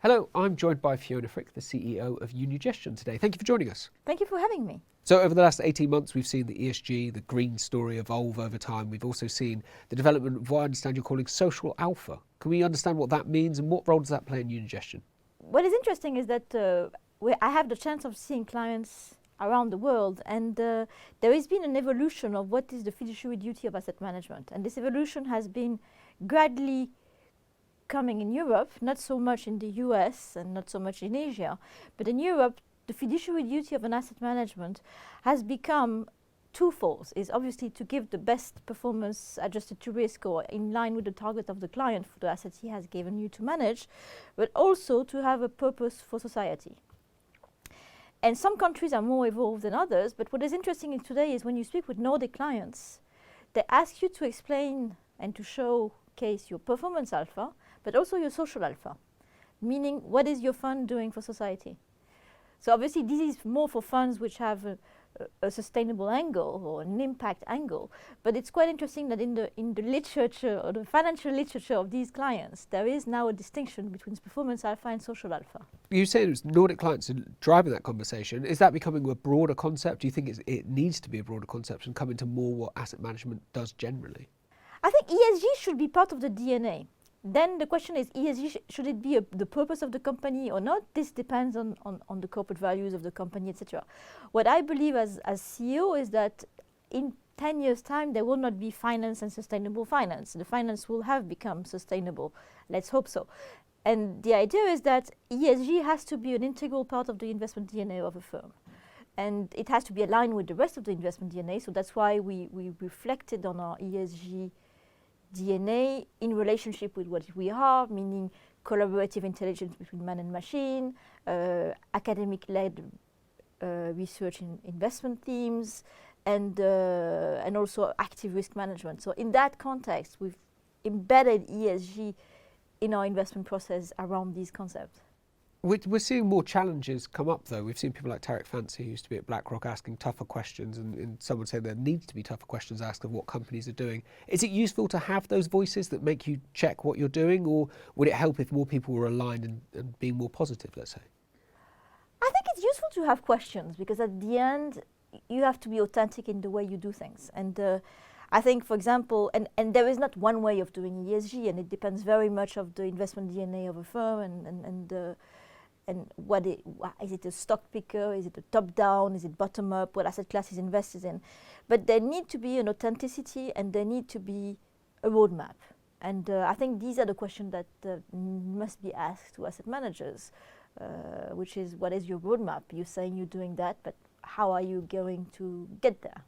Hello, I'm joined by Fiona Frick, the CEO of Unigestion today. Thank you for joining us. Thank you for having me. So over the last 18 months, we've seen the ESG, the green story evolve over time. We've also seen the development of what I understand you're calling social alpha. Can we understand what that means and what role does that play in Unigestion? What is interesting is that I have the chance of seeing clients around the world, and there has been an evolution of what is the fiduciary duty of asset management. And this evolution has been gradually coming in Europe, not so much in the US and not so much in Asia, but in Europe, the fiduciary duty of an asset management has become twofold. Is obviously to give the best performance adjusted to risk or in line with the target of the client for the assets he has given you to manage, but also to have a purpose for society. And some countries are more evolved than others, but what is interesting today is when you speak with Nordic clients, they ask you to explain and to showcase your performance alpha, but also your social alpha, meaning what is your fund doing for society. So obviously this is more for funds which have a sustainable angle or an impact angle, but it's quite interesting that in the literature or the financial literature of these clients, there is now a distinction between performance alpha and social alpha. You said it was Nordic clients driving that conversation. Is that becoming a broader concept? Do you think it needs to be a broader concept and come into more what asset management does generally? I think ESG should be part of the DNA. Then the question is, ESG, should it be the purpose of the company or not? This depends on the corporate values of the company, etc. What I believe as CEO is that in 10 years' time, there will not be finance and sustainable finance. The finance will have become sustainable. Let's hope so. And the idea is that ESG has to be an integral part of the investment DNA of a firm. And it has to be aligned with the rest of the investment DNA. So that's why we reflected on our ESG DNA in relationship with what we are, meaning collaborative intelligence between man and machine, academic-led research in investment themes, and also active risk management. So in that context, we've embedded ESG in our investment process around these concepts. We're seeing more challenges come up, though. We've seen people like Tarek Fancy, who used to be at BlackRock, asking tougher questions, and some would say there needs to be tougher questions asked of what companies are doing. Is it useful to have those voices that make you check what you're doing, or would it help if more people were aligned and being more positive, let's say? I think it's useful to have questions, because at the end, you have to be authentic in the way you do things. And I think, for example, and there is not one way of doing ESG, and it depends very much of the investment DNA of a firm and is it a stock picker, is it a top-down, is it bottom-up, what asset class is invested in. But there need to be an authenticity and there need to be a roadmap. And I think these are the questions that must be asked to asset managers, which is, what is your roadmap? You're saying you're doing that, but how are you going to get there?